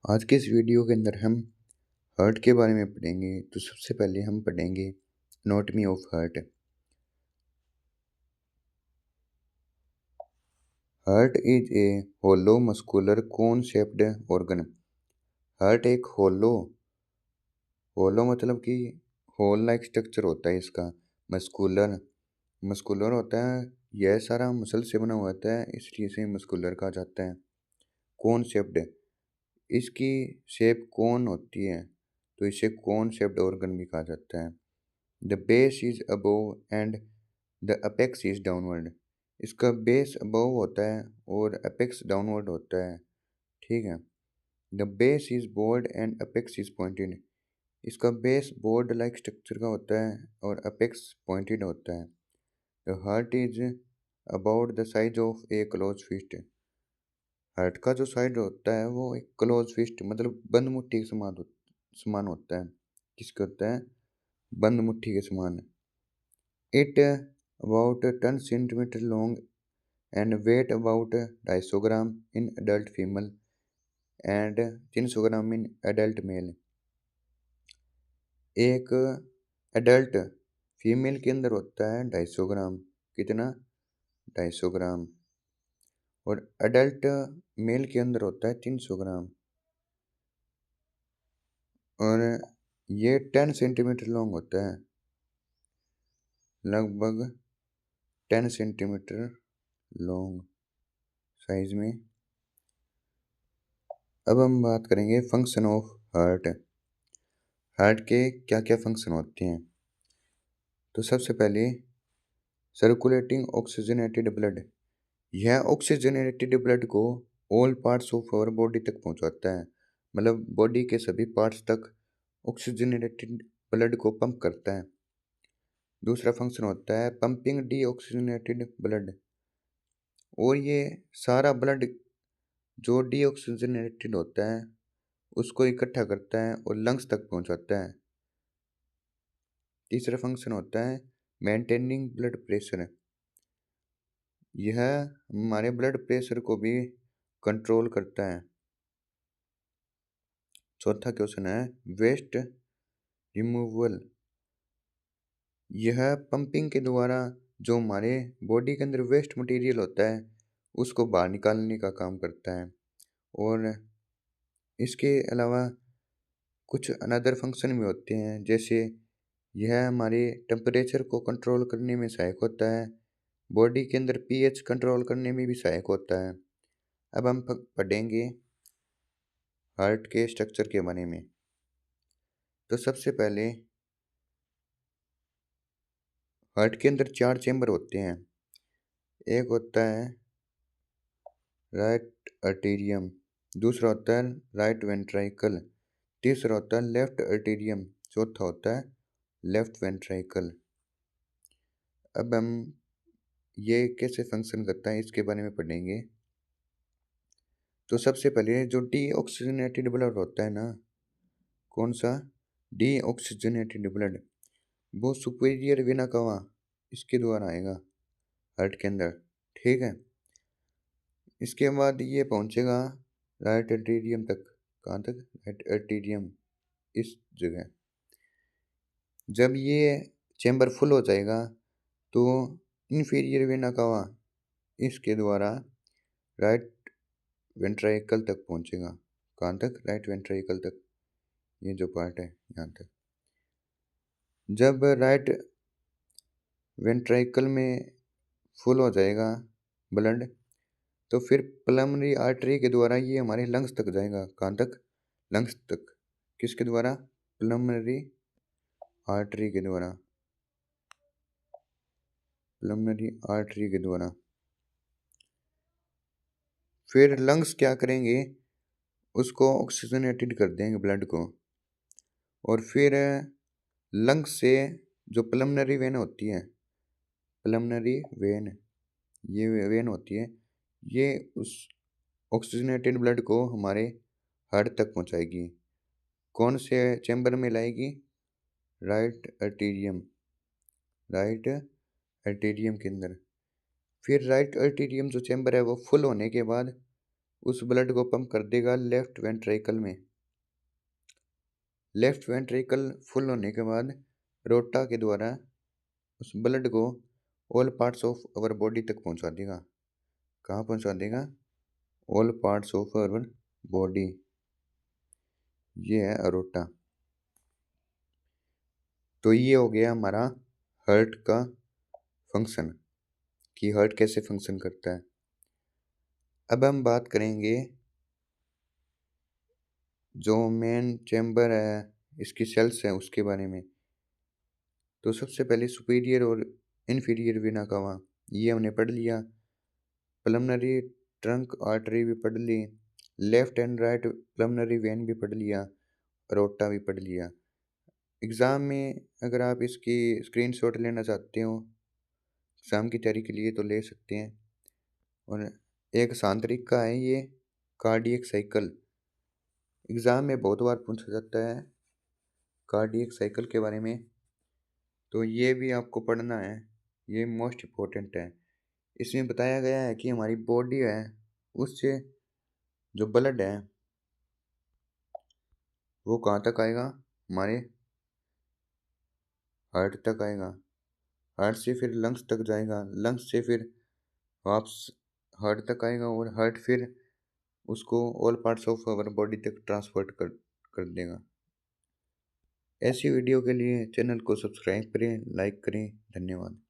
आज के इस वीडियो के अंदर हम हार्ट के बारे में पढ़ेंगे। तो सबसे पहले हम पढ़ेंगे anatomy of heart. Heart is a hollow muscular cone shaped organ. Heart एक होलो मतलब कि होल लाइक स्ट्रक्चर होता है इसका। मस्कुलर मस्कुलर होता है, यह सारा मसल से बना हुआ होता है, इसलिए इसे मस्कुलर कहा जाता है। कोन शेप्ड, इसकी शेप कोन होती है तो इसे कोन शेप्ड ऑर्गन भी कहा जाता है। The base is above and the apex is downward. इसका बेस अबोव होता है और अपेक्स डाउनवर्ड होता है। ठीक है। The base is broad and apex is pointed. इसका बेस बोर्ड लाइक स्ट्रक्चर का होता है और अपेक्स पॉइंटेड होता है। The heart is about the size of a close fist. Heart का जो साइज होता है वो एक क्लोज फिस्ट मतलब बंद मुट्ठी के समान होता है। किसका होता है? बंद मुट्ठी के समान। It about 10 centimeter long and weight about 250 gram in adult female and 300 gram in adult male। एक एडल्ट फीमेल के अंदर होता है 250 ग्राम। कितना? 250 ग्राम। और एडल्ट मेल के अंदर होता है 300 ग्राम। और ये 10 सेंटीमीटर लॉन्ग होता है, लगभग 10 सेंटीमीटर लॉन्ग साइज में। अब हम बात करेंगे फंक्शन ऑफ हार्ट। हार्ट के क्या क्या फंक्शन होते हैं। तो सबसे पहले सर्कुलेटिंग ऑक्सीजनेटेड ब्लड। यह ऑक्सीजनेटेड ब्लड को all parts of our body तक पहुंचाता है, मतलब बॉडी के सभी पार्ट्स तक ऑक्सीजनेटेड ब्लड को पंप करता है। दूसरा फंक्शन होता है पंपिंग डीऑक्सीजनेटेड ब्लड। और ये सारा ब्लड जो डीऑक्सीजनेटेड होता है उसको इकट्ठा करता है और लंग्स तक पहुंचाता है। तीसरा फंक्शन होता है मेंटेनिंग ब्लड प्रेशर। यह हमारे ब्लड प्रेशर को भी कंट्रोल करता है। चौथा क्वेश्चन है वेस्ट रिमूवल। यह पंपिंग के द्वारा जो हमारे बॉडी के अंदर वेस्ट मटेरियल होता है उसको बाहर निकालने का काम करता है। और इसके अलावा कुछ अनदर फंक्शन भी होते हैं, जैसे यह हमारे टेम्परेचर को कंट्रोल करने में सहायक होता है, बॉडी के अंदर पीएच कंट्रोल करने में भी सहायक होता है। अब हम पढ़ेंगे हार्ट के स्ट्रक्चर के बारे में। तो सबसे पहले हार्ट के अंदर 4 चेंबर होते हैं। एक होता है राइट आर्टेरियम, दूसरा होता है राइट वेंट्राइकल, तीसरा होता है लेफ्ट आर्टेरियम, चौथा होता है लेफ्ट वेंट्राइकल। अब हम ये कैसे फंक्शन करता है इसके बारे में पढ़ेंगे। तो सबसे पहले जो डीऑक्सीजनेटेड ब्लड होता है ना, कौन सा? डीऑक्सीजनेटेड ब्लड, वो सुपीरियर वेना कवा इसके द्वारा आएगा हार्ट के अंदर। ठीक है। इसके बाद ये पहुंचेगा राइट आर्टेरियम तक। कहाँ तक? राइट आर्टेरियम, इस जगह। जब ये चैम्बर फुल हो जाएगा तो इन्फीरियर वेना कवा इसके द्वारा राइट वेंट्राइकल तक पहुंचेगा। कहाँ तक? राइट वेंट्राइकल तक, ये जो पार्ट है यहाँ तक। जब राइट वेंट्राइकल में फुल हो जाएगा ब्लड तो फिर पल्मोनरी आर्टरी के द्वारा ये हमारे लंग्स तक जाएगा। कहाँ तक? लंग्स तक। किसके द्वारा? पल्मोनरी आर्टरी के द्वारा। पल्मोनरी आर्टरी के द्वारा। फिर लंग्स क्या करेंगे? उसको ऑक्सीजनेटेड कर देंगे ब्लड को। और फिर लंग्स से जो पल्मोनरी वेन होती है, पल्मोनरी वेन, ये वेन होती है, ये उस ऑक्सीजनेटेड ब्लड को हमारे हार्ट तक पहुंचाएगी। कौन से चैम्बर में लाएगी? राइट आर्टेरियम, राइट आर्टेरियम के अंदर। फिर राइट आर्टेरियम जो चैम्बर है वो फुल होने के बाद उस ब्लड को पंप कर देगा लेफ्ट वेंट्रिकल में। लेफ्ट वेंट्रिकल फुल होने के बाद रोटा के द्वारा उस ब्लड को all parts of our body तक पहुंचा देगा। कहाँ पहुंचा देगा? All parts of our body. ये है अरोटा। तो ये हो गया हमारा हार्ट का फंक्शन, कि हार्ट कैसे फंक्शन करता है। अब हम बात करेंगे जो मेन चैम्बर है, इसकी सेल्स है, उसके बारे में। तो सबसे पहले सुपीरियर और इन्फीरियर वेना कावा, ये हमने पढ़ लिया। पल्मोनरी ट्रंक आर्टरी भी पढ़ ली। Left and right pulmonary vein भी पढ़ लिया। अरोटा भी पढ़ लिया। एग्ज़ाम में अगर आप इसकी स्क्रीनशॉट लेना चाहते हो एग्ज़ाम की तैयारी के लिए तो ले सकते हैं। और एक आसान तरीका है ये कार्डियक साइकिल। एग्ज़ाम में बहुत बार पूछा जाता है कार्डियक साइकिल के बारे में, तो ये भी आपको पढ़ना है, ये मोस्ट इम्पोर्टेंट है। इसमें बताया गया है कि हमारी बॉडी है उससे जो ब्लड है वो कहाँ तक आएगा? हमारे हार्ट तक आएगा। हार्ट से फिर लंग्स तक जाएगा, लंग्स से फिर वापस हार्ट तक आएगा और हार्ट फिर उसको all parts of our body तक ट्रांसफर कर देगा। ऐसी वीडियो के लिए चैनल को सब्सक्राइब करें, लाइक करें। धन्यवाद।